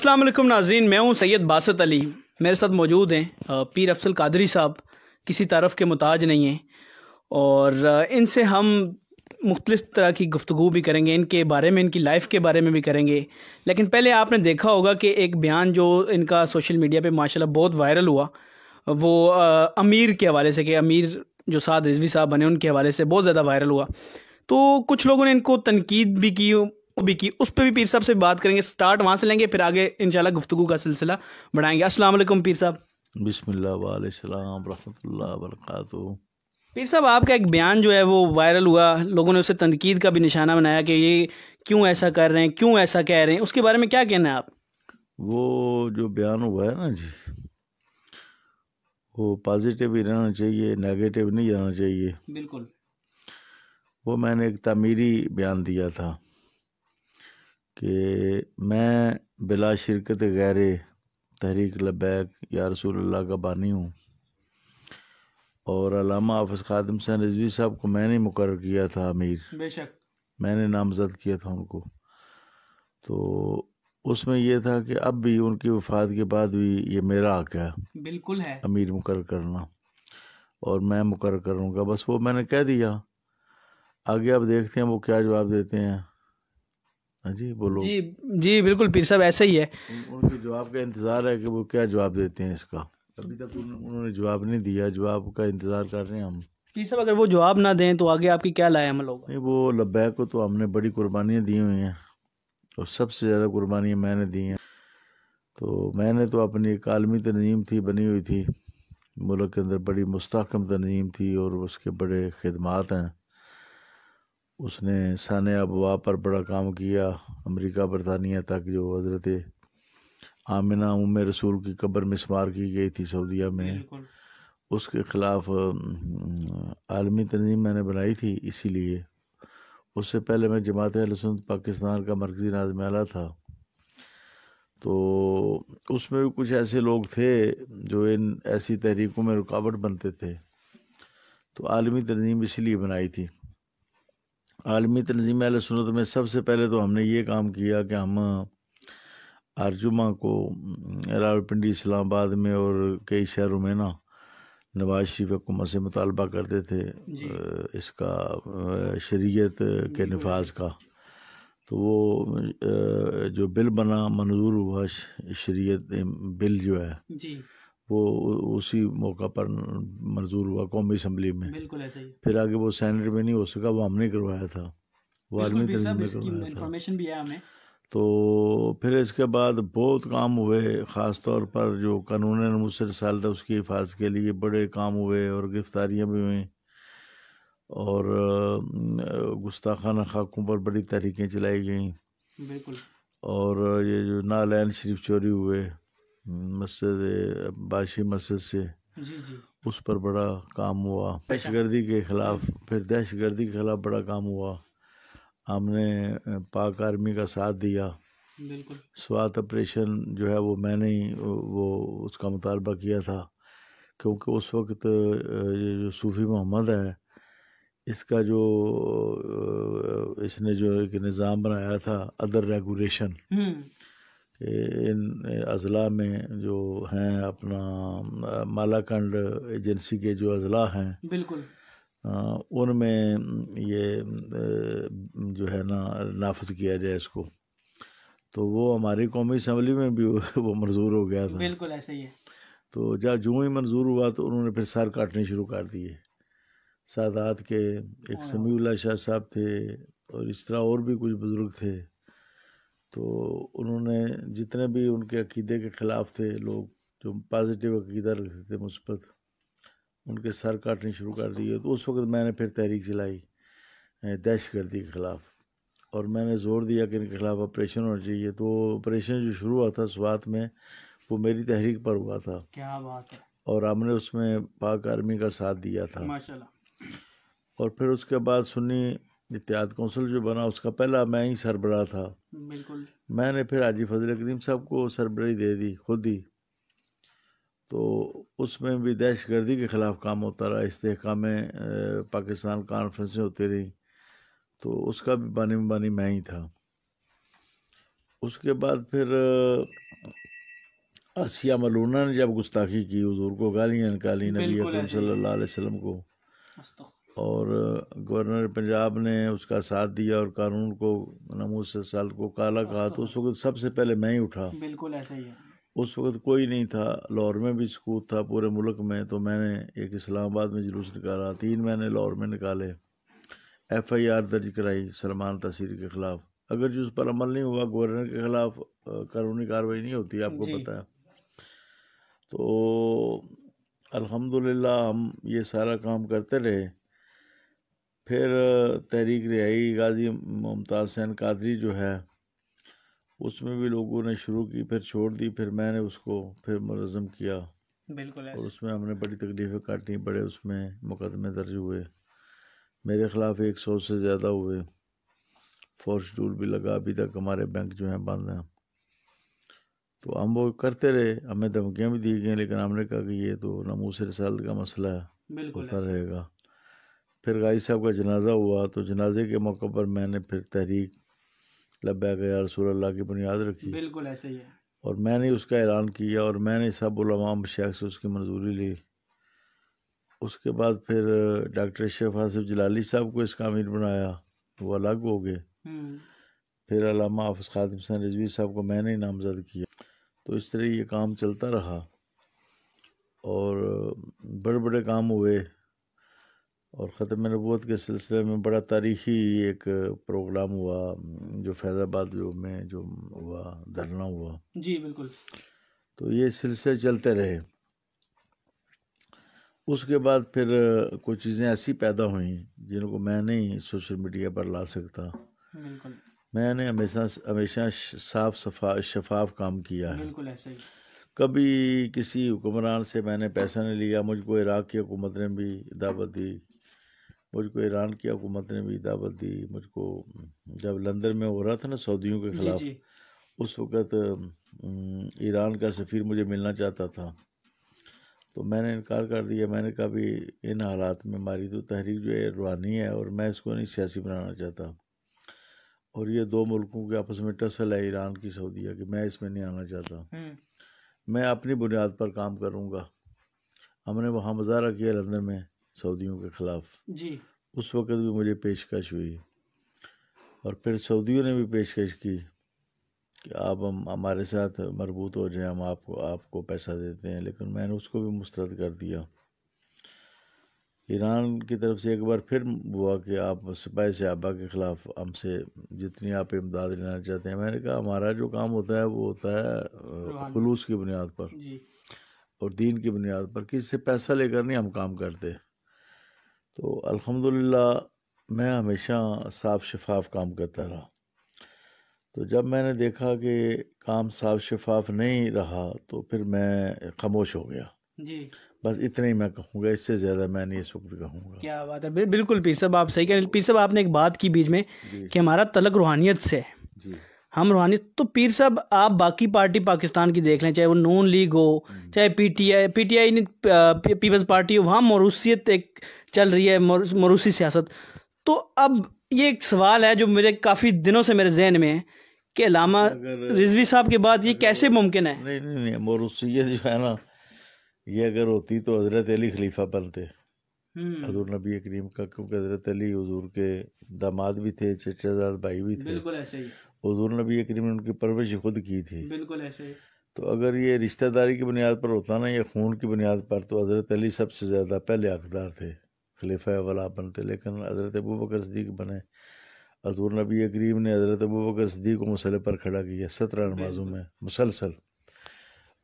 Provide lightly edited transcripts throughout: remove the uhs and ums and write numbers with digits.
السلام علیکم ناظرین، میں ہوں سید باسط علی. میرے ساتھ موجود ہیں پیر افضل قادری صاحب. کسی تعارف کے محتاج نہیں ہیں اور ان سے ہم مختلف طرح کی گفتگو بھی کریں گے، ان کے بارے میں، ان کی لائف کے بارے میں بھی کریں گے. لیکن پہلے آپ نے دیکھا ہوگا کہ ایک بیان جو ان کا سوشل میڈیا پہ ماشاءاللہ بہت وائرل ہوا، وہ امیر کے حوالے سے، کہ امیر جو سعد رضوی صاحب بنے ان کے حوالے سے بہت زیادہ وائرل ہوا. تو کچھ لوگوں نے ان کو تنقید بھی کی، اس پہ بھی پیر صاحب سے بات کریں گے. سٹارٹ وہاں سے لیں گے، پھر آگے انشاءاللہ گفتگو کا سلسلہ بڑھائیں گے. السلام علیکم پیر صاحب. بسم اللہ وعلیہ السلام ورحمۃ اللہ وبرکاتہ. پیر صاحب، آپ کا ایک بیان جو ہے وہ وائرل ہوا، لوگوں نے اسے تنقید کا بھی نشانہ بنایا کہ یہ کیوں ایسا کر رہے ہیں، کیوں ایسا کہہ رہے ہیں. اس کے بارے میں کیا کہنا ہے آپ؟ وہ جو بیان ہوا ہے نا جی، وہ پازیٹیو ہی رہنا چاہیے، نیگیٹو نہیں جانا چاہیے. بالکل. وہ میں نے ایک تعمیری بیان دیا تھا کہ میں بلا شرکت غیر تحریک لبیک یا رسول اللہ کا بانی ہوں، اور علامہ حافظ خادم حسین رضوی صاحب کو میں نے مقرر کیا تھا امیر، بے شک میں نے نامزد کیا تھا ان کو. تو اس میں یہ تھا کہ اب بھی ان کی وفات کے بعد بھی یہ میرا حق ہے بالکل ہے امیر مقرر کرنا، اور میں مقرر کروں گا. بس وہ میں نے کہہ دیا. آگے آپ دیکھتے ہیں وہ کیا جواب دیتے ہیں. ہاں جی بولو. جی جی بالکل پیر صاحب، ایسا ہی ہے. ان کے جواب کا انتظار ہے کہ وہ کیا جواب دیتے ہیں اس کا. ابھی تک انہوں نے جواب نہیں دیا، جواب کا انتظار کر رہے ہیں ہم. پیر صاحب اگر وہ جواب نہ دیں تو آگے آپ کی کیا لائے عمل ہوگا؟ نہیں، وہ لبیک کو تو ہم نے بڑی قربانیاں دی ہوئی ہیں، اور سب سے زیادہ قربانیاں میں نے دی ہیں. تو میں نے تو اپنی ایک عالمی تنظیم تھی بنی ہوئی تھی، ملک کے اندر بڑی مستحکم تنظیم تھی، اور اس کے بڑے خدمات ہیں. اس نے سانحہ ابواب پر بڑا کام کیا، امریکہ برطانیہ تک. جو حضرت آمنہ ام رسول کی قبر مسمار کی گئی تھی سعودیہ میں، بالکل. اس کے خلاف عالمی تنظیم میں نے بنائی تھی. اسی لیے اس سے پہلے میں جماعت اہل سنت پاکستان کا مرکزی ناظم اعلیٰ تھا. تو اس میں بھی کچھ ایسے لوگ تھے جو ان ایسی تحریکوں میں رکاوٹ بنتے تھے. تو عالمی تنظیم اسی لیے بنائی تھی. عالمی تنظیم اہل سنت میں سب سے پہلے تو ہم نے یہ کام کیا کہ ہم ہر جمعہ کو راولپنڈی، اسلام آباد میں اور کئی شہروں میں نا نواز شریف حکومت سے مطالبہ کرتے تھے اس کا شریعت کے نفاذ کا. تو وہ جو بل بنا، منظور ہوا شریعت بل جو ہے، وہ اسی موقع پر منظور ہوا قومی اسمبلی میں. بالکل ایسا ہی. پھر آگے وہ سینیٹ میں نہیں ہو سکا، وہ ہم نے کروایا تھا، وہ عالمی تنظیم نے کروایا تھا. انفارمیشن بھی ہے ہمیں. تو پھر اس کے بعد بہت کام ہوئے، خاص طور پر جو قانون ناموس رسالت ہے اس کی حفاظت کے لیے بڑے کام ہوئے، اور گرفتاریاں بھی ہوئیں، اور گستاخانہ خاکوں پر بڑی تحریکیں چلائی گئیں. بالکل. اور یہ جو نالین شریف چوری ہوئے مسجد باشی مسجد سے، اس پر بڑا کام ہوا. دہشت گردی کے خلاف، پھر دہشت گردی کے خلاف بڑا کام ہوا. ہم نے پاک آرمی کا ساتھ دیا. بالکل. سوات آپریشن جو ہے وہ میں نے ہی وہ اس کا مطالبہ کیا تھا، کیونکہ اس وقت یہ جو صوفی محمد ہے، اس کا جو اس نے جو ایک نظام بنایا تھا ادر ریگولیشن، ان اضلاع میں جو ہیں اپنا مالاکنڈ ایجنسی کے جو اضلاع ہیں، بالکل، ان میں یہ جو ہے نا نافذ کیا جائے اس کو. تو وہ ہماری قومی اسمبلی میں بھی وہ منظور ہو گیا تھا. بالکل ایسا ہی ہے. تو جب جو ہی منظور ہوا تو انہوں نے پھر سر کاٹنے شروع کر دیے. سادات کے ایک سمیع اللہ شاہ صاحب تھے، اور اس طرح اور بھی کچھ بزرگ تھے. تو انہوں نے جتنے بھی ان کے عقیدے کے خلاف تھے لوگ، جو پازیٹیو عقیدہ رکھتے تھے، مثبت، ان کے سر کاٹنے شروع کر دیے. تو اس وقت میں نے پھر تحریک چلائی دہشت گردی کے خلاف، اور میں نے زور دیا کہ ان کے خلاف آپریشن ہونا چاہیے. تو آپریشن جو شروع ہوا تھا سوات میں، وہ میری تحریک پر ہوا تھا. کیا بات ہے. اور ہم نے اس میں پاک آرمی کا ساتھ دیا تھا. ماشاءاللہ. اور پھر اس کے بعد سنی اتحاد کونسل جو بنا، اس کا پہلا میں ہی سربراہ تھا. بالکل. میں نے پھر حاجی فضل کریم صاحب کو سربراہی دے دی خود ہی. تو اس میں بھی دہشت گردی کے خلاف کام ہوتا رہا، استحکام پاکستان کانفرنسیں ہوتی رہی. تو اس کا بھی بانی میں ہی تھا. اس کے بعد پھر آسیہ ملونہ نے جب گستاخی کی، حضور کو گالیاں نکالی، نبی اکرم صلی اللہ علیہ وسلم کو، اور گورنر پنجاب نے اس کا ساتھ دیا اور قانون کو ناموس سال کو کالا کہا، تو اس وقت سب سے پہلے میں ہی اٹھا۔ بالکل ایسا ہی ہے۔ اس وقت کوئی نہیں تھا، لاہور میں بھی سکوت تھا پورے ملک میں، تو میں نے ایک اسلام آباد میں جلوس نکالا، 3 مہینے لاہور میں نکالے، FIR درج کرائی سلمان تاثیر کے خلاف، اگر جو اس پر عمل نہیں ہوا، گورنر کے خلاف قانونی کارروائی نہیں ہوتی، آپ کو پتہ ہے۔ تو الحمدللہ ہم یہ سارا کام کرتے رہے۔ پھر تحریک رہائی غازی ممتاز حسین قادری جو ہے، اس میں بھی لوگوں نے شروع کی، پھر چھوڑ دی، پھر میں نے اس کو پھر منظم کیا، بالکل اور اس میں ہم نے بڑی تکلیفیں کاٹی، بڑے اس میں مقدمے درج ہوئے، میرے خلاف 100 سے زیادہ ہوئے، فورس ٹول بھی لگا، ابھی تک ہمارے بینک جو ہیں بند ہیں۔ تو ہم وہ کرتے رہے، ہمیں دھمکیاں بھی دی گئیں، لیکن ہم نے کہا کہ یہ تو ناموس رسالت کا مسئلہ ہے، ہوتا رہے گا۔ پھر غازی صاحب کا جنازہ ہوا، تو جنازے کے موقع پر میں نے پھر تحریک لبیک یا رسول اللہ کی بنیاد رکھی، بالکل ایسے ہی ہے، اور میں نے اس کا اعلان کیا، اور میں نے سب علماء مشائخ سے اس کی منظوری لی۔ اس کے بعد پھر ڈاکٹر اشرف آصف جلالی صاحب کو اس کا امیر بنایا، وہ الگ ہو گئے۔ پھر علامہ حافظ خادم حسین رضوی صاحب کو میں نے نامزد کیا۔ تو اس طرح یہ کام چلتا رہا، اور بڑے بڑے کام ہوئے، اور ختم نبوت کے سلسلے میں بڑا تاریخی ایک پروگرام ہوا، جو فیض آباد میں جو ہوا، دھرنا ہوا۔ جی بالکل۔ تو یہ سلسلے چلتے رہے۔ اس کے بعد پھر کچھ چیزیں ایسی پیدا ہوئیں جن کو میں نہیں سوشل میڈیا پر لا سکتا۔ بالکل۔ میں نے ہمیشہ صاف شفاف کام کیا ہے۔ بالکل ایسا ہی۔ کبھی کسی حکمران سے میں نے پیسہ نہیں لیا، مجھ کو عراق کی حکومت نے بھی دعوت دی، مجھ کو ایران کی حکومت نے بھی دعوت دی، مجھ کو جب لندن میں ہو رہا تھا نا سعودیوں کے خلاف، اس وقت ایران کا سفیر مجھے ملنا چاہتا تھا، تو میں نے انکار کر دیا۔ میں نے کہا بھی ان حالات میں ہماری تو تحریک جو ہے روحانی ہے، اور میں اس کو نہیں سیاسی بنانا چاہتا، اور یہ 2 ملکوں کے آپس میں ٹسل ہے، ایران کی سعودیہ کی، میں اس میں نہیں آنا چاہتا، میں اپنی بنیاد پر کام کروں گا۔ ہم نے وہاں مظاہرہ کیا لندن میں سعودیوں کے خلاف، اس وقت بھی مجھے پیشکش ہوئی، اور پھر سعودیوں نے بھی پیشکش کی کہ آپ ہمارے ساتھ مربوط ہو جائیں، ہم آپ کو پیسہ دیتے ہیں، لیکن میں نے اس کو بھی مسترد کر دیا۔ ایران کی طرف سے ایک بار پھر ہوا کہ آپ سپاہی صحابہ کے خلاف ہم سے جتنی آپ امداد لینا چاہتے ہیں، میں نے کہا ہمارا جو کام ہوتا ہے وہ ہوتا ہے خلوص کی بنیاد پر اور دین کی بنیاد پر، کسی سے پیسہ لے کر نہیں ہم کام کرتے۔ تو الحمدللہ میں ہمیشہ صاف شفاف کام کرتا رہا۔ تو جب میں نے دیکھا کہ کام صاف شفاف نہیں رہا تو پھر میں خاموش ہو گیا۔ بس اتنا ہی میں کہوں گا، اس سے زیادہ میں نہیں اس وقت کہوں گا۔ کیا بات ہے، بالکل پیر صاحب آپ صحیح کہہ رہے ہیں۔ پیر صاحب آپ نے ایک بات کی بیچ میں کہ ہمارا تعلق روحانیت سے، ہم روحانیت، تو پیر صاحب آپ باقی پارٹی پاکستان کی دیکھ لیں، چاہے وہ نون لیگ ہو، چاہے P T I peoples party ہو، وہاں موروثیت ایک چل رہی ہے، موروثی سیاست۔ تو اب یہ ایک سوال ہے جو میرے کافی دنوں سے میرے ذہن میں ہے کہ علامہ رضوی صاحب کے بعد یہ کیسے ممکن ہے؟ نہیں، موروثیت جو ہے نا، یہ اگر ہوتی تو حضرت علی خلیفہ بنتے، حضور نبی کریم کا، کیونکہ حضرت علی حضور کے داماد بھی تھے، چچا زاد بھائی بھی تھے۔ بالکل ایسے ہی۔ حضور نبی کریم نے ان کی پرورش خود کی تھی۔ بالکل ایسے ہی۔ تو اگر یہ رشتہ داری کی بنیاد پر ہوتا نا، یا خون کی بنیاد پر، تو حضرت علی سب سے زیادہ پہلے حقدار تھے، خلیفہ اولا بنتے، لیکن حضرت ابوبکر صدیق بنے۔ حضور نبی کریم نے حضرت ابوبکر صدیق کو مسئلے پر کھڑا کیا 17 نمازوں میں مسلسل،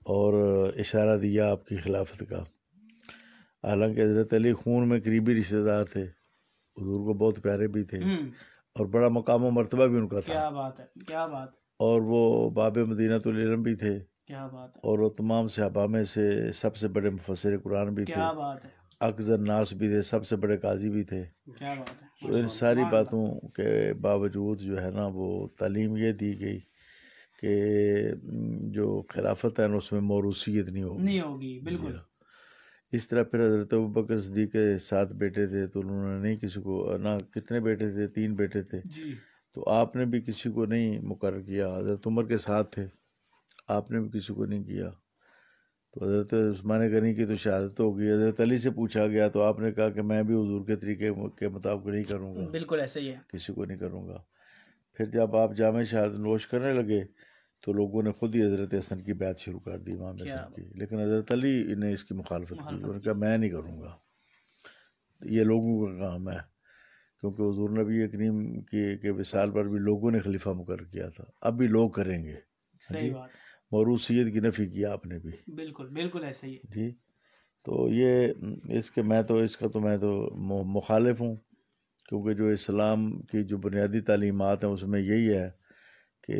اور اشارہ دیا آپ کی خلافت کا۔ حالانکہ حضرت علی خون میں قریبی رشتہ دار تھے، حضور کو بہت پیارے بھی تھے، اور بڑا مقام و مرتبہ بھی ان کا تھا۔ کیا بات ہے، کیا بات ہے۔ اور وہ باب مدینہ العلم بھی تھے۔ کیا بات ہے۔ اور وہ تمام صحابہ میں سے سب سے بڑے مفسر قرآن بھی تھے۔ کیا بات ہے۔ اکثر الناس بھی تھے، سب سے بڑے قاضی بھی تھے۔ کیا بات ہے۔ تو ان ساری باتوں کے باوجود جو ہے نا، وہ تعلیم یہ دی گئی کہ جو خلافت ہے نا، اس میں موروثیت نہیں ہوگی۔ بالکل۔ اس طرح پھر حضرت ابوبکر صدیق کے 7 بیٹے تھے، تو انہوں نے نہیں کسی کو، نہ کتنے بیٹے تھے، 3 بیٹے تھے، تو آپ نے بھی کسی کو نہیں مقرر کیا، حضرت عمر کے ساتھ تھے، آپ نے بھی کسی کو نہیں کیا، تو حضرت عثمان غنی کی تو شہادت ہو گئی، حضرت علی سے پوچھا گیا تو آپ نے کہا کہ میں بھی حضور کے طریقے کے مطابق نہیں کروں گا، بالکل ایسا ہی ہے، کسی کو نہیں کروں گا۔ پھر جب آپ جامع شہادت نوش کرنے لگے تو لوگوں نے خود ہی حضرت حسن کی بیعت شروع کر دی، امام حسن کی، لیکن حضرت علی نے اس کی مخالفت کی، انہوں نے کہا میں نہیں کروں گا، یہ لوگوں کا کام ہے، کیونکہ حضور نبی کریم کے وصال پر بھی لوگوں نے خلیفہ مقرر کیا تھا، اب بھی لوگ کریں گے۔ صحیح بات، موروثیت کی نفی کیا آپ نے بھی، بالکل بالکل ایسا ہی ہے جی۔ تو یہ اس کا میں تو مخالف ہوں، کیونکہ جو اسلام کی جو بنیادی تعلیمات ہیں اس میں یہی ہے کہ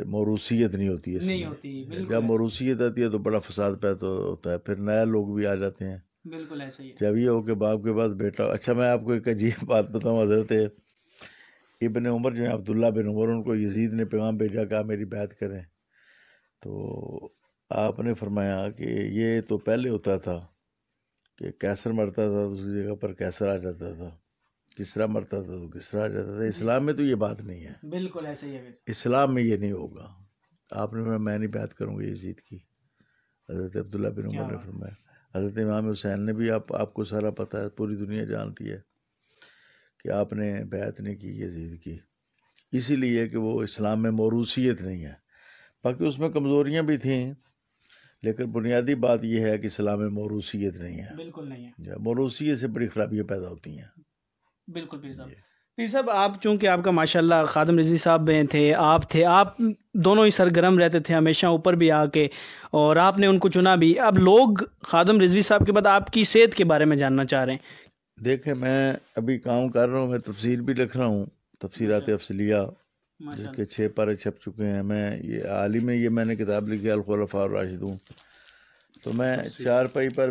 موروثیت نہیں ہوتی، اس میں جب موروثیت آتی ہے تو بڑا فساد پیدا ہوتا ہے، پھر نیا لوگ بھی آ جاتے ہیں، بالکل ایسا ہی ہے۔ جب یہ ہو کہ باپ کے بعد بیٹا۔ اچھا میں آپ کو ایک عجیب بات بتاؤں، حضرت ابن عمر جو ہیں عبداللہ بن عمر، ان کو یزید نے پیغام بھیجا، کہا میری بیعت کریں، تو آپ نے فرمایا کہ یہ تو پہلے ہوتا تھا کہ کیسر مرتا تھا تو اس کی جگہ پر کیسر آ جاتا تھا، کسرا مرتا تھا تو کسرا آ جاتا تھا، اسلام میں تو یہ بات نہیں ہے، بالکل ایسا ہی ہے، اسلام میں یہ نہیں ہوگا۔ آپ نے فرمایا میں نہیں بیعت کروں گا یزید کی، حضرت عبداللہ بن عمر نے فرمایا۔ حضرت امام حسین نے بھی، آپ کو سارا پتہ ہے، پوری دنیا جانتی ہے کہ آپ نے بیعت نہیں کی یزید کی، اسی لیے کہ وہ اسلام میں موروثیت نہیں ہے، باقی اس میں کمزوریاں بھی تھیں، لیکن بنیادی بات یہ ہے کہ اسلام میں موروثیت نہیں ہے، بالکل نہیں ہے، موروثیت سے بڑی خرابیاں پیدا ہوتی ہیں۔ بالکل پیر صاحب آپ چونکہ آپ کا ماشاءاللہ خادم رضوی صاحب تھے، آپ دونوں ہی سرگرم رہتے تھے ہمیشہ اوپر بھی آ کے، اور آپ نے ان کو چنا بھی۔ اب لوگ خادم رضوی صاحب کے بعد آپ کی صحت کے بارے میں جاننا چاہ رہے ہیں۔ دیکھیں میں ابھی کام کر رہا ہوں، میں تفسیر بھی لکھ رہا ہوں، تفسیرات افصلیہ، جس کے 6 پارے چھپ چکے ہیں۔ میں یہ حال ہی میں میں نے کتاب لکھی الخلفاء الراشدون، تو میں چارپائی پر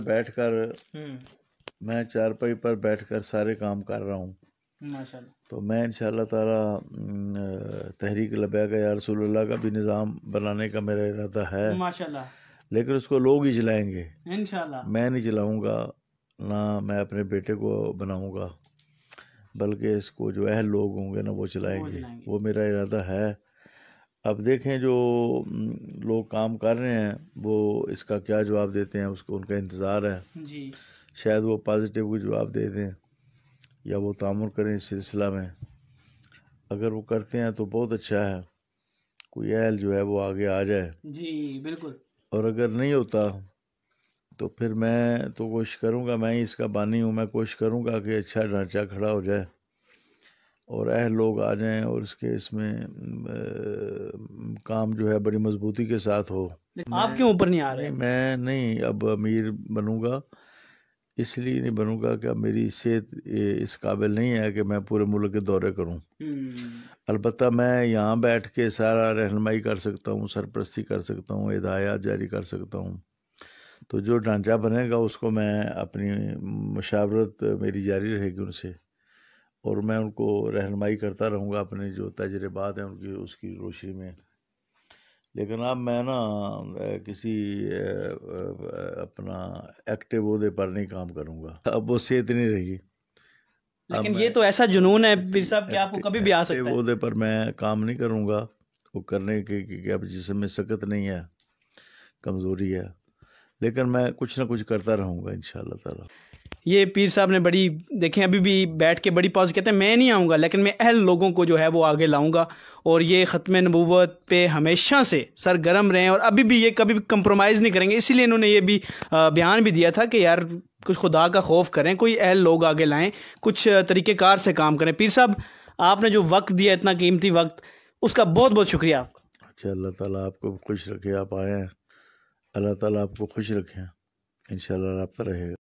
بیٹھ کر سارے کام کر رہا ہوں، تو میں انشاءاللہ تعالی تحریک لبیک یا رسول اللہ کا بھی نظام بنانے کا میرا ارادہ ہے، لیکن اس کو لوگ ہی چلائیں گے، میں نہیں چلاؤں گا، نہ میں اپنے بیٹے کو بناؤں گا، بلکہ اس کو جو اہل لوگ ہوں گے نا وہ چلائیں گے، وہ میرا ارادہ ہے۔ اب دیکھیں جو لوگ کام کر رہے ہیں وہ اس کا کیا جواب دیتے ہیں، اس کو ان کا انتظار ہے، شاید وہ پازیٹیو کو جواب دے دیں یا وہ تعامل کریں اس سلسلہ میں، اگر وہ کرتے ہیں تو بہت اچھا ہے، کوئی اہل جو ہے وہ آگے آ جائے، جی بالکل، اور اگر نہیں ہوتا تو پھر میں تو کوشش کروں گا، میں ہی اس کا بانی ہوں، میں کوشش کروں گا کہ اچھا ڈھانچہ کھڑا ہو جائے اور اہل لوگ آ جائیں اور اس میں کام جو ہے بڑی مضبوطی کے ساتھ ہو۔ آپ کیوں اوپر نہیں آ رہے؟ میں نہیں اب امیر بنوں گا، اس لیے نہیں بنوں گا کہ اب میری صحت اس قابل نہیں ہے کہ میں پورے ملک کے دورے کروں، البتہ میں یہاں بیٹھ کے سارا رہنمائی کر سکتا ہوں، سرپرستی کر سکتا ہوں، ہدایات جاری کر سکتا ہوں، تو جو ڈھانچہ بنے گا اس کو میں اپنی مشاورت میری جاری رہے گی ان سے، اور میں ان کو رہنمائی کرتا رہوں گا اپنے جو تجربات ہیں ان کی، اس کی روشنی میں۔ لیکن اب میں نا کسی اپنا ایکٹیو عہدے پر نہیں کام کروں گا، اب وہ صحت نہیں رہی، لیکن یہ تو ایسا جنون ہے پیر صاحب کہ آپ کو کبھی بھی آ سکتا ہے۔ عہدے پر میں کام نہیں کروں گا، وہ کرنے کی اب جسم میں سکت نہیں ہے، کمزوری ہے، لیکن میں کچھ نہ کچھ کرتا رہوں گا انشاءاللہ تعالی۔ یہ پیر صاحب نے بڑی دیکھیں ابھی بھی بیٹھ کے بڑی پاز کہتے ہیں میں نہیں آؤں گا، لیکن میں اہل لوگوں کو جو ہے وہ آگے لاؤں گا، اور یہ ختم نبوت پہ ہمیشہ سے سرگرم رہیں، اور ابھی بھی یہ کبھی بھی کمپرومائز نہیں کریں گے، اسی لیے انہوں نے یہ بھی بیان بھی دیا تھا کہ یار کچھ خدا کا خوف کریں، کوئی اہل لوگ آگے لائیں، کچھ طریقہ کار سے کام کریں۔ پیر صاحب آپ نے جو وقت دیا، اتنا قیمتی وقت، اس کا بہت بہت شکریہ آپ کا۔ اچھا، اللہ تعالیٰ آپ کو خوش رکھے، آپ آئے ہیں، اللہ تعالیٰ آپ کو خوش رکھیں، انشاءاللہ رابطہ رہے گا۔